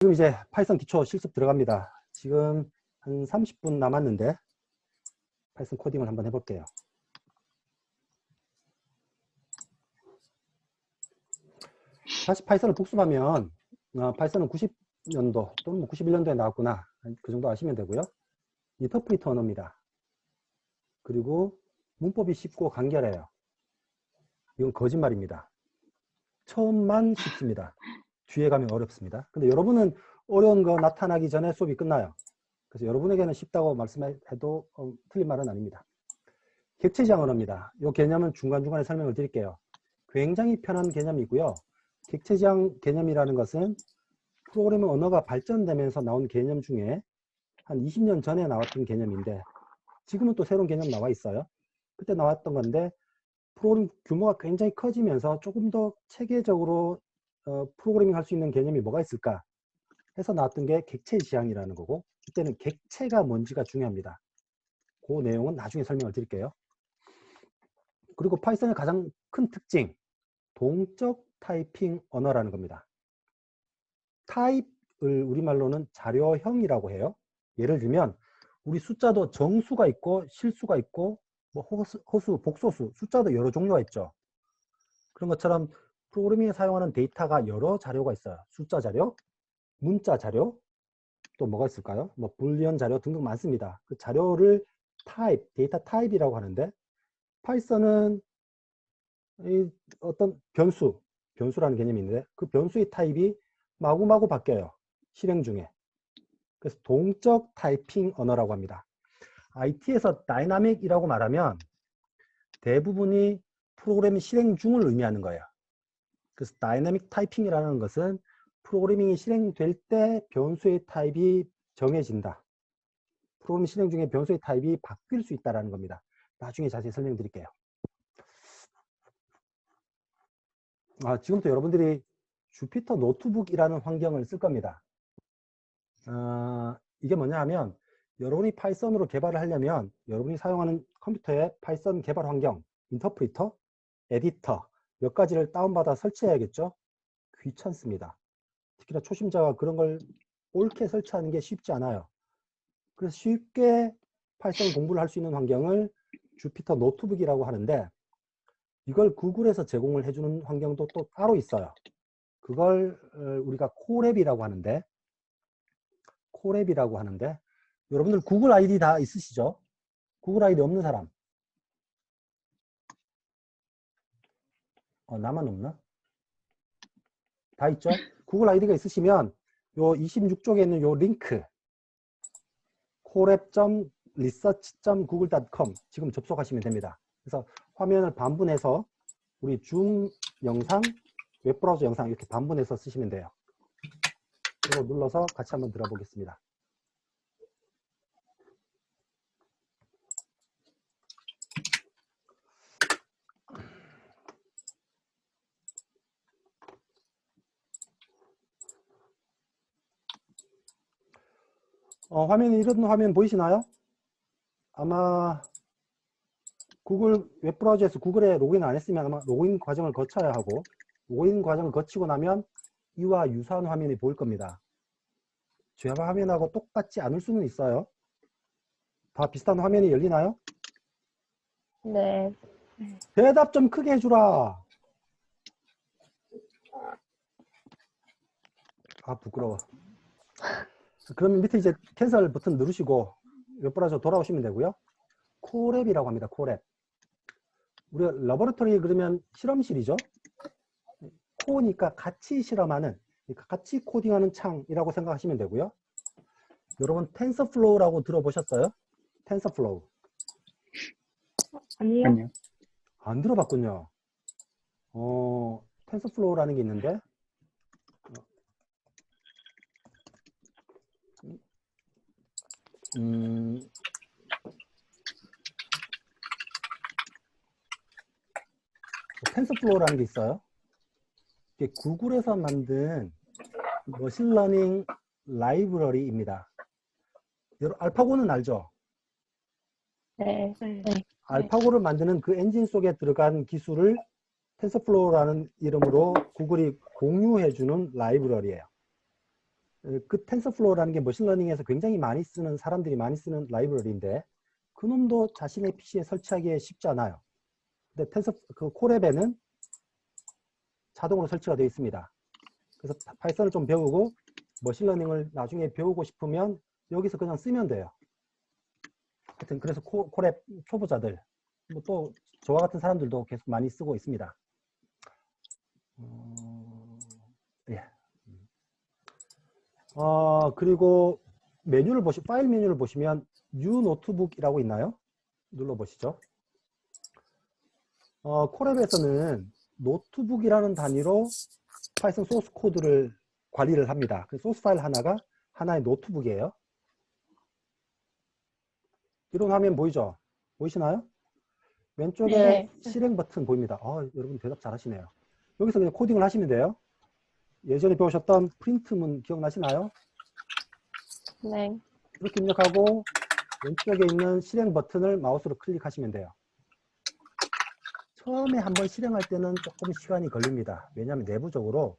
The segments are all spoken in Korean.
지금 이제 파이썬 기초 실습 들어갑니다. 지금 한 30분 남았는데 파이썬 코딩을 한번 해볼게요. 다시 파이썬을 복습하면 파이썬은 90년도 또는 91년도에 나왔구나, 그 정도 아시면 되고요. 인터프리터 언어입니다. 그리고 문법이 쉽고 간결해요. 이건 거짓말입니다. 처음만 쉽습니다. 뒤에 가면 어렵습니다. 근데 여러분은 어려운 거 나타나기 전에 수업이 끝나요. 그래서 여러분에게는 쉽다고 말씀해도 틀린 말은 아닙니다. 객체지향 언어입니다. 이 개념은 중간중간에 설명을 드릴게요. 굉장히 편한 개념이고요. 객체지향 개념이라는 것은 프로그래밍 언어가 발전되면서 나온 개념 중에 한 20년 전에 나왔던 개념인데 지금은 또 새로운 개념 나와 있어요. 그때 나왔던 건데 프로그램 규모가 굉장히 커지면서 조금 더 체계적으로 프로그래밍 할 수 있는 개념이 뭐가 있을까 해서 나왔던 게 객체지향이라는 거고, 이때는 객체가 뭔지가 중요합니다. 그 내용은 나중에 설명을 드릴게요. 그리고 파이썬의 가장 큰 특징, 동적 타이핑 언어라는 겁니다. 타입을 우리말로는 자료형이라고 해요. 예를 들면 우리 숫자도 정수가 있고 실수가 있고 뭐 허수, 복소수, 숫자도 여러 종류가 있죠. 그런 것처럼 프로그래밍에 사용하는 데이터가 여러 자료가 있어요. 숫자 자료, 문자 자료, 또 뭐가 있을까요? 뭐 불리언 자료 등등 많습니다. 그 자료를 타입, 데이터 타입이라고 하는데, 파이썬은 어떤 변수라는 개념이 있는데 그 변수의 타입이 마구마구 바뀌어요. 실행 중에. 그래서 동적 타이핑 언어라고 합니다. IT에서 다이나믹이라고 말하면 대부분이 프로그램 실행 중을 의미하는 거예요. 그래서 다이나믹 타이핑이라는 것은 프로그래밍이 실행될 때 변수의 타입이 정해진다. 프로그램 실행 중에 변수의 타입이 바뀔 수 있다는 겁니다. 나중에 자세히 설명드릴게요. 지금부터 여러분들이 주피터 노트북이라는 환경을 쓸 겁니다. 이게 뭐냐 하면 여러분이 파이썬으로 개발을 하려면 여러분이 사용하는 컴퓨터의 파이썬 개발 환경, 인터프리터, 에디터 몇 가지를 다운받아 설치해야겠죠? 귀찮습니다. 특히나 초심자가 그런 걸 옳게 설치하는 게 쉽지 않아요. 그래서 쉽게 파이썬 공부를 할 수 있는 환경을 주피터 노트북이라고 하는데, 이걸 구글에서 제공을 해주는 환경도 또 따로 있어요. 그걸 우리가 코랩이라고 하는데 여러분들 구글 아이디 다 있으시죠? 구글 아이디 없는 사람? 나만 없나? 다 있죠? 구글 아이디가 있으시면 요 26쪽에 있는 요 링크 coreap.research.google.com 지금 접속하시면 됩니다. 그래서 화면을 반분해서 우리 줌 영상, 웹브라우저 영상 이렇게 반분해서 쓰시면 돼요. 이거 눌러서 같이 한번 들어보겠습니다. 화면이 이런 화면 보이시나요? 아마 구글 웹브라우저에서 구글에 로그인 안 했으면 아마 로그인 과정을 거쳐야 하고, 로그인 과정을 거치고 나면 이와 유사한 화면이 보일 겁니다. 제 화면하고 똑같지 않을 수는 있어요. 다 비슷한 화면이 열리나요? 네. 대답 좀 크게 해주라. 부끄러워. 그러면 밑에 이제 캔슬 버튼 누르시고 웹브라우저 돌아오시면 되고요. 코랩이라고 합니다. 코랩. 우리가 러버러터리 그러면 실험실이죠. 코니까 같이 실험하는, 같이 코딩하는 창이라고 생각하시면 되고요. 여러분 텐서플로우라고 들어보셨어요? 텐서플로우. 아니요. 안 들어봤군요. 텐서플로우라는 게 있는데 텐서플로우라는 게 있어요. 이게 구글에서 만든 머신러닝 라이브러리입니다. 여러분 알파고는 알죠? 네. 알파고를 만드는 그 엔진 속에 들어간 기술을 텐서플로우라는 이름으로 구글이 공유해주는 라이브러리예요. 그 텐서플로우라는 게 머신러닝에서 굉장히 많이 쓰는 사람들이 많이 쓰는 라이브러리인데 그놈도 자신의 PC에 설치하기 쉽지 않아요. 근데 그 콜앱에는 자동으로 설치가 되어 있습니다. 그래서 파이썬을 좀 배우고 머신러닝을 나중에 배우고 싶으면 여기서 그냥 쓰면 돼요. 하여튼 그래서 콜앱 초보자들 뭐 또 저와 같은 사람들도 계속 많이 쓰고 있습니다. 예. 그리고 파일 메뉴를 보시면 New Notebook이라고 있나요? 눌러보시죠. 콜앱에서는 노트북이라는 단위로 파이썬 소스 코드를 관리를 합니다. 그 소스 파일 하나가 하나의 노트북이에요. 이런 화면 보이죠? 보이시나요? 왼쪽에 네. 실행 버튼 보입니다. 여러분 대답 잘하시네요. 여기서 그냥 코딩을 하시면 돼요. 예전에 배우셨던 프린트문 기억나시나요? 네. 이렇게 입력하고 왼쪽에 있는 실행 버튼을 마우스로 클릭하시면 돼요. 처음에 한번 실행할 때는 조금 시간이 걸립니다. 왜냐하면 내부적으로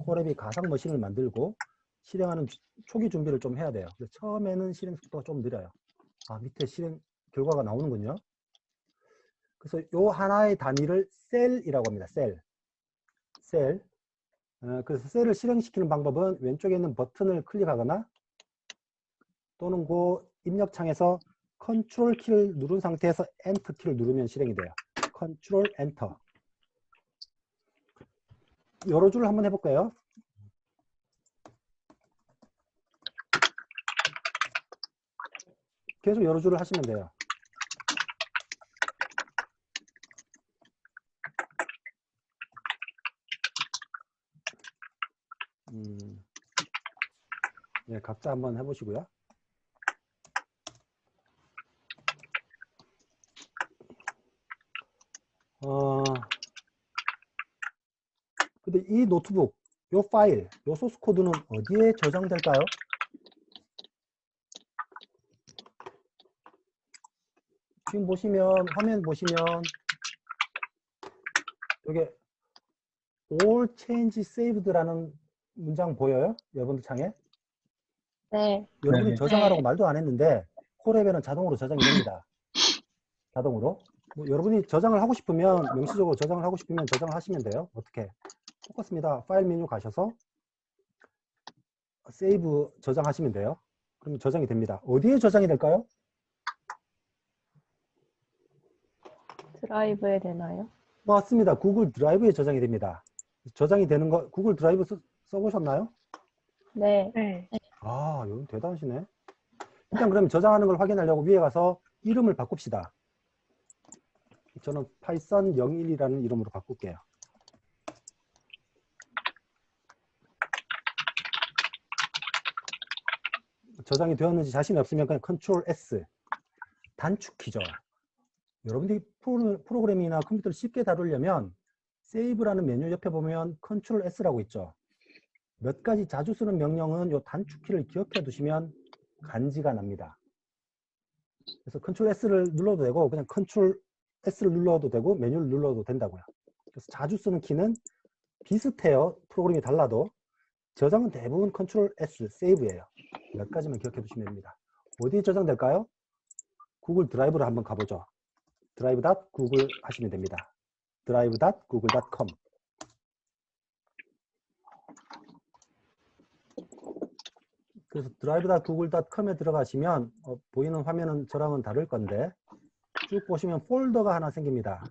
콜앱이 가상 머신을 만들고 실행하는 초기 준비를 좀 해야 돼요. 그래서 처음에는 실행 속도가 좀 느려요. 밑에 실행 결과가 나오는군요. 그래서 요 하나의 단위를 셀이라고 합니다. 셀. 그래서 셀을 실행시키는 방법은 왼쪽에 있는 버튼을 클릭하거나 또는 그 입력창에서 컨트롤 키를 누른 상태에서 엔터 키를 누르면 실행이 돼요. 컨트롤 엔터. 여러 줄을 한번 해볼까요? 계속 여러 줄을 하시면 돼요. 네, 각자 한번 해보시고요. 근데 이 노트북, 요 파일, 요 소스 코드는 어디에 저장될까요? 지금 보시면, 화면 보시면, 여기 all change saved라는 문장 보여요? 여러분들 창에? 네. 여러분이 네. 저장하라고 말도 안 했는데, 콜앱에는 자동으로 저장이 됩니다. 자동으로. 뭐 여러분이 저장을 하고 싶으면, 명시적으로 저장을 하고 싶으면 저장을 하시면 돼요. 어떻게? 똑같습니다. 파일 메뉴 가셔서, 세이브 저장하시면 돼요. 그러면 저장이 됩니다. 어디에 저장이 될까요? 드라이브에 되나요? 맞습니다. 구글 드라이브에 저장이 됩니다. 저장이 되는 거, 구글 드라이브 써보셨나요? 네. 네. 여러분 대단하시네. 일단 그럼 저장하는 걸 확인하려고 위에 가서 이름을 바꿉시다. 저는 파이썬 01이라는 이름으로 바꿀게요. 저장이 되었는지 자신이 없으면 그냥 컨트롤 S. 단축키죠. 여러분들이 프로그램이나 컴퓨터를 쉽게 다루려면 세이브라는 메뉴 옆에 보면 컨트롤 S라고 있죠. 몇 가지 자주 쓰는 명령은 이 단축키를 기억해 두시면 간지가 납니다. 그래서 컨트롤 S를 눌러도 되고 그냥 컨트롤 S를 눌러도 되고 메뉴를 눌러도 된다고요. 그래서 자주 쓰는 키는 비슷해요. 프로그램이 달라도. 저장은 대부분 컨트롤 S, 세이브예요. 몇 가지만 기억해 두시면 됩니다. 어디에 저장될까요? 구글 드라이브를 한번 가보죠. drive.google 하시면 됩니다. drive.google.com. 그래서 drive.google.com에 들어가시면 보이는 화면은 저랑은 다를 건데 쭉 보시면 폴더가 하나 생깁니다.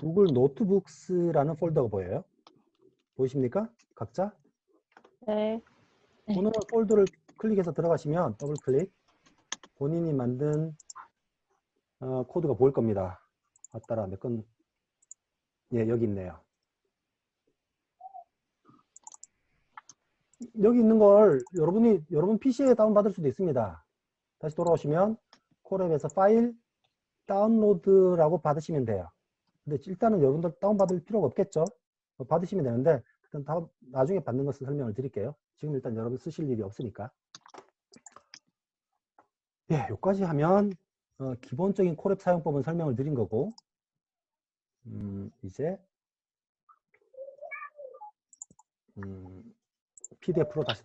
구글 노트북스라는 폴더가 보여요. 보이십니까? 각자? 네. 오늘 폴더를 클릭해서 들어가시면 더블 클릭 본인이 만든 코드가 보일 겁니다. 따라 몇 건, 예, 여기 있네요. 여기 있는 걸 여러분 PC에 다운받을 수도 있습니다. 다시 돌아오시면 콜앱에서 파일 다운로드라고 받으시면 돼요. 근데 일단은 여러분들 다운받을 필요가 없겠죠? 받으시면 되는데 일단 나중에 받는 것을 설명을 드릴게요. 지금 일단 여러분 쓰실 일이 없으니까. 예, 여기까지 하면 기본적인 콜앱 사용법은 설명을 드린 거고 이제 PDF로 다시